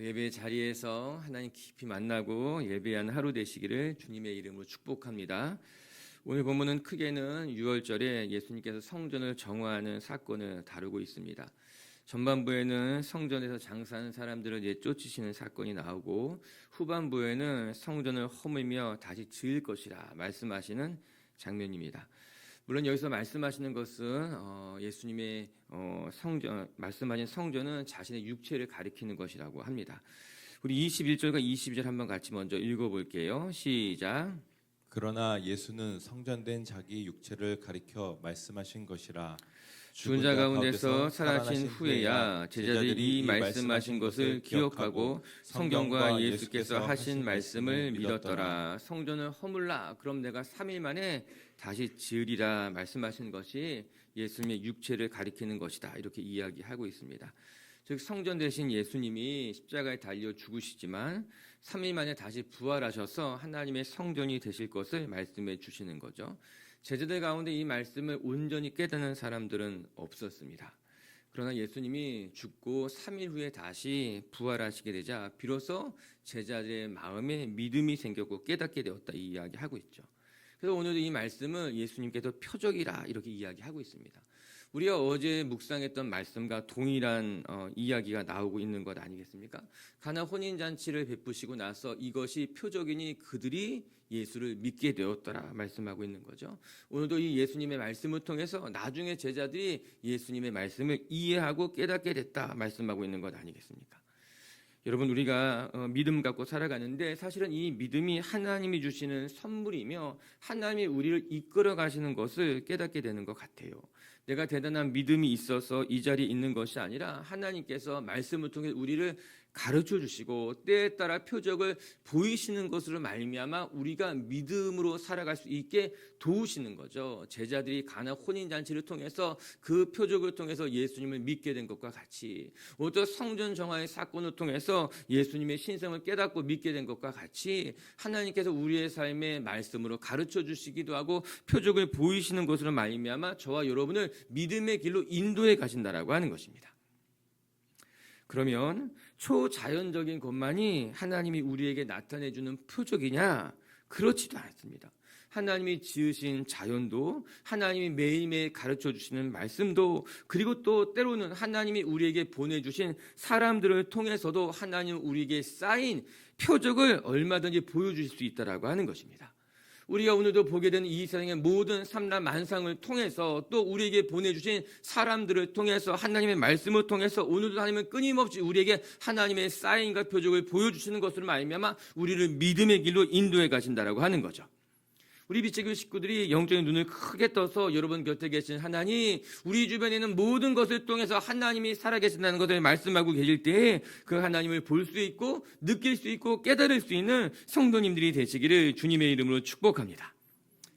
예배 자리에서 하나님 깊이 만나고 예배하는 하루 되시기를 주님의 이름으로 축복합니다. 오늘 본문은 크게는 6월절에 예수님께서 성전을 정화하는 사건을 다루고 있습니다. 전반부에는 성전에서 장사하는 사람들을 내쫓으시는 사건이 나오고, 후반부에는 성전을 허물며 다시 지을 것이라 말씀하시는 장면입니다. 물론 여기서 말씀하시는 것은 예수님의 말씀하신 성전은 자신의 육체를 가리키는 것이라고 합니다. 우리 21절과 22절 한번 같이 먼저 읽어볼게요. 시작. 그러나 예수는 성전된 자기 육체를 가리켜 말씀하신 것이라. 죽은 자 가운데서 살아나신 후에야 제자들이 이 말씀하신 것을 기억하고 성경과 예수께서 하신 말씀을 믿었더라. 성전을 허물라, 그럼 내가 3일 만에 다시 지으리라 말씀하신 것이 예수님의 육체를 가리키는 것이다, 이렇게 이야기하고 있습니다. 즉 성전 대신 예수님이 십자가에 달려 죽으시지만 3일 만에 다시 부활하셔서 하나님의 성전이 되실 것을 말씀해 주시는 거죠. 제자들 가운데 이 말씀을 온전히 깨닫는 사람들은 없었습니다. 그러나 예수님이 죽고 3일 후에 다시 부활하시게 되자 비로소 제자들의 마음에 믿음이 생겼고 깨닫게 되었다, 이 이야기하고 있죠. 그래서 오늘도 이 말씀을 예수님께서 표적이라 이렇게 이야기하고 있습니다. 우리가 어제 묵상했던 말씀과 동일한 이야기가 나오고 있는 것 아니겠습니까? 가나 혼인잔치를 베푸시고 나서 이것이 표적이니 그들이 예수를 믿게 되었더라 말씀하고 있는 거죠. 오늘도 이 예수님의 말씀을 통해서 나중에 제자들이 예수님의 말씀을 이해하고 깨닫게 됐다 말씀하고 있는 것 아니겠습니까? 여러분, 우리가 믿음 갖고 살아가는데 사실은 이 믿음이 하나님이 주시는 선물이며 하나님이 우리를 이끌어 가시는 것을 깨닫게 되는 것 같아요. 내가 대단한 믿음이 있어서 이 자리에 있는 것이 아니라 하나님께서 말씀을 통해 우리를 가르쳐 주시고 때에 따라 표적을 보이시는 것으로 말미암아 우리가 믿음으로 살아갈 수 있게 도우시는 거죠. 제자들이 가나 혼인잔치를 통해서 그 표적을 통해서 예수님을 믿게 된 것과 같이, 또 성전 정화의 사건을 통해서 예수님의 신성을 깨닫고 믿게 된 것과 같이 하나님께서 우리의 삶의 말씀으로 가르쳐 주시기도 하고 표적을 보이시는 것으로 말미암아 저와 여러분을 믿음의 길로 인도해 가신다라고 하는 것입니다. 그러면 초자연적인 것만이 하나님이 우리에게 나타내주는 표적이냐? 그렇지도 않습니다. 하나님이 지으신 자연도, 하나님이 매일매일 가르쳐 주시는 말씀도, 그리고 또 때로는 하나님이 우리에게 보내주신 사람들을 통해서도 하나님은 우리에게 쌓인 표적을 얼마든지 보여주실 수 있다라고 하는 것입니다. 우리가 오늘도 보게 되는 이 세상의 모든 삼라 만상을 통해서 또 우리에게 보내주신 사람들을 통해서 하나님의 말씀을 통해서 오늘도 하나님은 끊임없이 우리에게 하나님의 사인과 표적을 보여주시는 것으로 말미암아 우리를 믿음의 길로 인도해 가신다라고 하는 거죠. 우리 빛의 식구들이 영적인 눈을 크게 떠서 여러분 곁에 계신 하나님, 우리 주변에 있는 모든 것을 통해서 하나님이 살아계신다는 것을 말씀하고 계실 때에 그 하나님을 볼 수 있고 느낄 수 있고 깨달을 수 있는 성도님들이 되시기를 주님의 이름으로 축복합니다.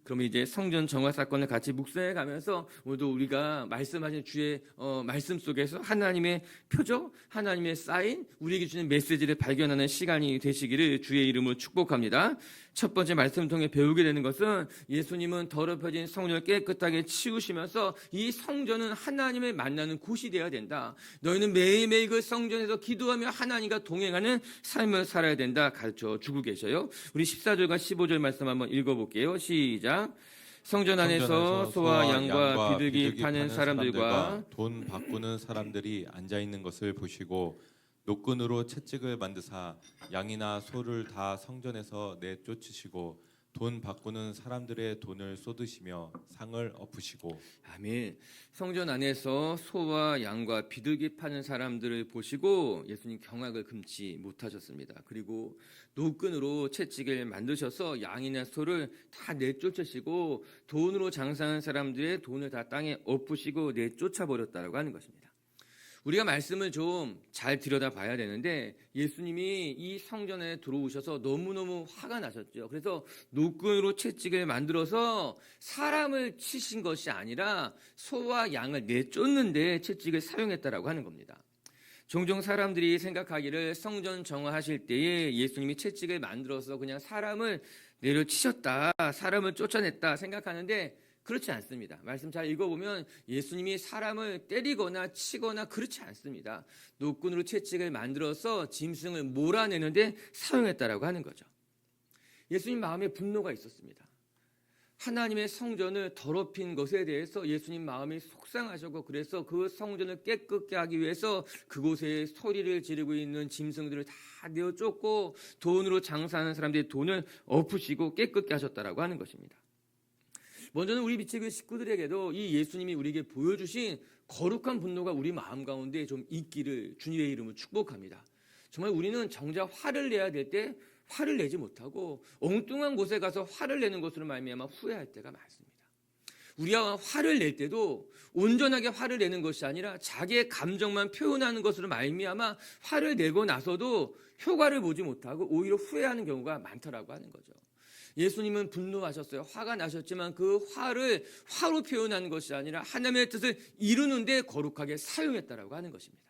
그러면 이제 성전 정화 사건을 같이 묵상해 가면서 오늘도 우리가 말씀하신 주의 말씀 속에서 하나님의 표적, 하나님의 사인, 우리에게 주는 메시지를 발견하는 시간이 되시기를 주의 이름으로 축복합니다. 첫 번째 말씀을 통해 배우게 되는 것은 예수님은 더럽혀진 성전을 깨끗하게 치우시면서 이 성전은 하나님을 만나는 곳이 되어야 된다. 너희는 매일매일 그 성전에서 기도하며 하나님과 동행하는 삶을 살아야 된다 가르쳐 주고 계셔요. 우리 14절과 15절 말씀 한번 읽어볼게요. 시작. 성전 안에서 소와 양과 비둘기 파는 사람들과 돈 바꾸는 사람들이 앉아있는 것을 보시고 노끈으로 채찍을 만드사 양이나 소를 다 성전에서 내쫓으시고 돈 바꾸는 사람들의 돈을 쏟으시며 상을 엎으시고. 아멘. 성전 안에서 소와 양과 비둘기 파는 사람들을 보시고 예수님 경악을 금치 못하셨습니다. 그리고 노끈으로 채찍을 만드셔서 양이나 소를 다 내쫓으시고 돈으로 장사하는 사람들의 돈을 다 땅에 엎으시고 내쫓아버렸다고 하는 것입니다. 우리가 말씀을 좀 잘 들여다봐야 되는데 예수님이 이 성전에 들어오셔서 너무너무 화가 나셨죠. 그래서 노끈으로 채찍을 만들어서 사람을 치신 것이 아니라 소와 양을 내쫓는데 채찍을 사용했다라고 하는 겁니다. 종종 사람들이 생각하기를 성전 정화하실 때에 예수님이 채찍을 만들어서 그냥 사람을 내려치셨다, 사람을 쫓아냈다 생각하는데 그렇지 않습니다. 말씀 잘 읽어보면 예수님이 사람을 때리거나 치거나 그렇지 않습니다. 노끈으로 채찍을 만들어서 짐승을 몰아내는데 사용했다라고 하는 거죠. 예수님 마음에 분노가 있었습니다. 하나님의 성전을 더럽힌 것에 대해서 예수님 마음이 속상하셨고, 그래서 그 성전을 깨끗게 하기 위해서 그곳에 소리를 지르고 있는 짐승들을 다 내어 쫓고 돈으로 장사하는 사람들의 돈을 엎으시고 깨끗게 하셨다라고 하는 것입니다. 먼저는 우리 미치교회 식구들에게도 이 예수님이 우리에게 보여주신 거룩한 분노가 우리 마음 가운데 좀 있기를 주님의 이름으로 축복합니다. 정말 우리는 정작 화를 내야 될 때 화를 내지 못하고 엉뚱한 곳에 가서 화를 내는 것으로 말미암아 후회할 때가 많습니다. 우리가 화를 낼 때도 온전하게 화를 내는 것이 아니라 자기의 감정만 표현하는 것으로 말미암아 화를 내고 나서도 효과를 보지 못하고 오히려 후회하는 경우가 많다라고 하는 거죠. 예수님은 분노하셨어요. 화가 나셨지만 그 화를 화로 표현하는 것이 아니라 하나님의 뜻을 이루는 데 거룩하게 사용했다라고 하는 것입니다.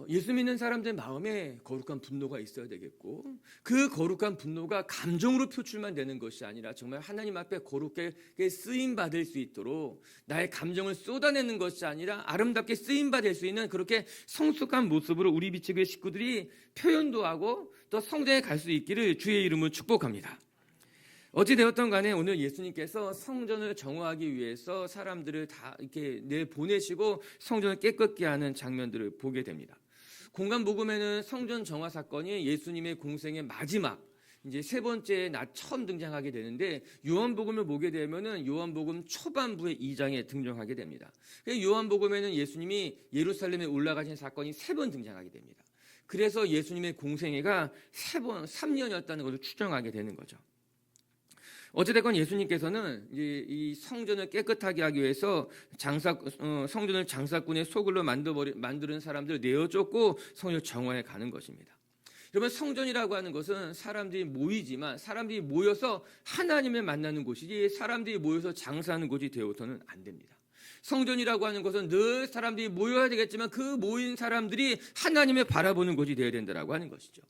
예수 믿는 사람들 마음에 거룩한 분노가 있어야 되겠고, 그 거룩한 분노가 감정으로 표출만 되는 것이 아니라 정말 하나님 앞에 거룩하게 쓰임받을 수 있도록 나의 감정을 쏟아내는 것이 아니라 아름답게 쓰임받을 수 있는 그렇게 성숙한 모습으로 우리 비치교회 식구들이 표현도 하고 또 성전에 갈 수 있기를 주의 이름으로 축복합니다. 어찌되었던 간에 오늘 예수님께서 성전을 정화하기 위해서 사람들을 다 이렇게 내보내시고 성전을 깨끗게 하는 장면들을 보게 됩니다. 공간복음에는 성전 정화 사건이 예수님의 공생의 마지막 이제 세 번째 날 처음 등장하게 되는데, 요한복음을 보게 되면은 요한복음 초반부의 2장에 등장하게 됩니다. 요한복음에는 예수님이 예루살렘에 올라가신 사건이 3번 등장하게 됩니다. 그래서 예수님의 공생애가 3년이었다는 것을 추정하게 되는 거죠. 어찌됐건 예수님께서는 이 성전을 깨끗하게 하기 위해서 성전을 장사꾼의 소굴로 만드는 사람들을 내어쫓고 성전을 정화해 가는 것입니다. 여러분, 성전이라고 하는 것은 사람들이 모이지만 사람들이 모여서 하나님을 만나는 곳이지 사람들이 모여서 장사하는 곳이 되어서는 안 됩니다. 성전이라고 하는 것은 늘 사람들이 모여야 되겠지만 그 모인 사람들이 하나님을 바라보는 곳이 되어야 된다라고 하는 것이죠.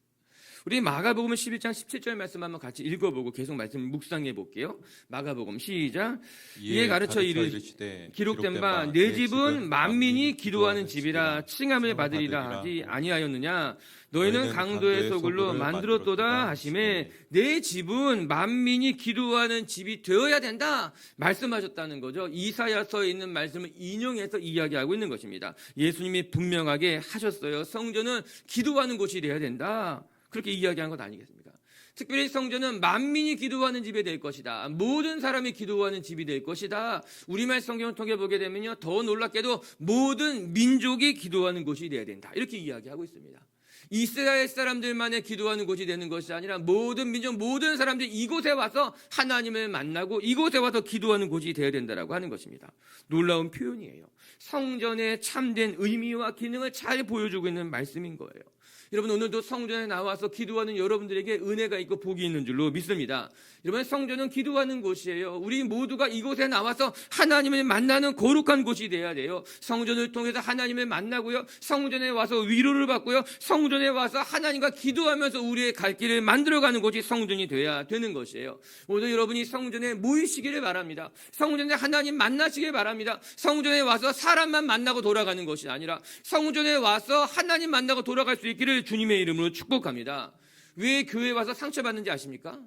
우리 마가복음 11장 17절 말씀 한번 같이 읽어보고 계속 말씀 묵상해 볼게요. 마가복음 시작. 이에 가르쳐 이르시되 기록된 바 내 집은 만민이 기도하는 집이라 칭함을 받으리라 하지 아니하였느냐. 너희는 강도의 소굴로 만들었도다 하시매 내 집은 만민이 기도하는 집이 되어야 된다 말씀하셨다는 거죠. 이사야서에 있는 말씀을 인용해서 이야기하고 있는 것입니다. 예수님이 분명하게 하셨어요. 성전은 기도하는 곳이 되어야 된다. 그렇게 이야기한 것 아니겠습니까? 특별히 성전은 만민이 기도하는 집이 될 것이다. 모든 사람이 기도하는 집이 될 것이다. 우리말 성경을 통해 보게 되면요, 더 놀랍게도 모든 민족이 기도하는 곳이 되어야 된다. 이렇게 이야기하고 있습니다. 이스라엘 사람들만의 기도하는 곳이 되는 것이 아니라 모든 민족, 모든 사람들이 이곳에 와서 하나님을 만나고 이곳에 와서 기도하는 곳이 되어야 된다라고 하는 것입니다. 놀라운 표현이에요. 성전의 참된 의미와 기능을 잘 보여주고 있는 말씀인 거예요. 여러분, 오늘도 성전에 나와서 기도하는 여러분들에게 은혜가 있고 복이 있는 줄로 믿습니다. 여러분, 성전은 기도하는 곳이에요. 우리 모두가 이곳에 나와서 하나님을 만나는 거룩한 곳이 돼야 돼요. 성전을 통해서 하나님을 만나고요, 성전에 와서 위로를 받고요, 성전에 와서 하나님과 기도하면서 우리의 갈 길을 만들어가는 곳이 성전이 돼야 되는 것이에요. 오늘 여러분이 성전에 모이시기를 바랍니다. 성전에 하나님 만나시길 바랍니다. 성전에 와서 사람만 만나고 돌아가는 것이 아니라 성전에 와서 하나님 만나고 돌아갈 수 있기를 주님의 이름으로 축복합니다. 왜 교회에 와서 상처받는지 아십니까?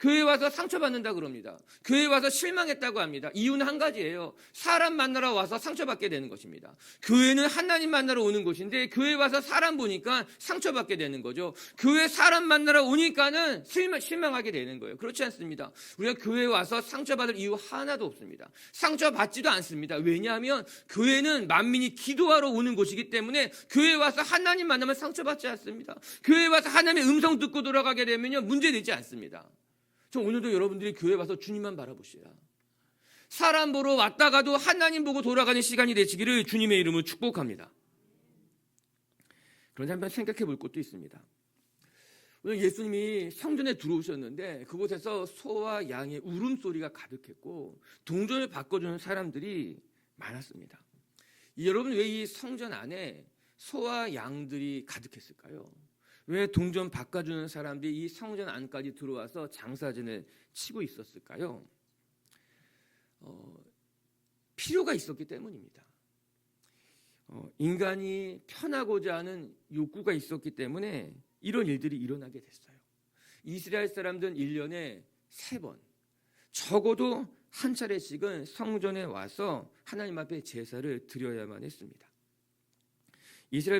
교회에 와서 상처받는다 그럽니다. 교회에 와서 실망했다고 합니다. 이유는 한 가지예요. 사람 만나러 와서 상처받게 되는 것입니다. 교회는 하나님 만나러 오는 곳인데 교회에 와서 사람 보니까 상처받게 되는 거죠. 교회 사람 만나러 오니까는 실망하게 되는 거예요. 그렇지 않습니다. 우리가 교회에 와서 상처받을 이유 하나도 없습니다. 상처받지도 않습니다. 왜냐하면 교회는 만민이 기도하러 오는 곳이기 때문에 교회에 와서 하나님 만나면 상처받지 않습니다. 교회에 와서 하나님의 음성 듣고 돌아가게 되면요, 문제되지 않습니다. 저 오늘도 여러분들이 교회 와서 주님만 바라보시라. 사람 보러 왔다가도 하나님 보고 돌아가는 시간이 되시기를 주님의 이름으로 축복합니다. 그런데 한번 생각해 볼 것도 있습니다. 오늘 예수님이 성전에 들어오셨는데 그곳에서 소와 양의 울음소리가 가득했고 동전을 바꿔주는 사람들이 많았습니다. 여러분, 왜 이 성전 안에 소와 양들이 가득했을까요? 왜 동전 바꿔주는 사람들이 이 성전 안까지 들어와서 장사진을 치고 있었을까요? 필요가 있었기 때문입니다. 인간이 편하고자 하는 욕구가 있었기 때문에 이런 일들이 일어나게 됐어요. 이스라엘 사람들은 1년에 3번, 적어도 한 차례씩은 성전에 와서 하나님 앞에 제사를 드려야만 했습니다. 이스라엘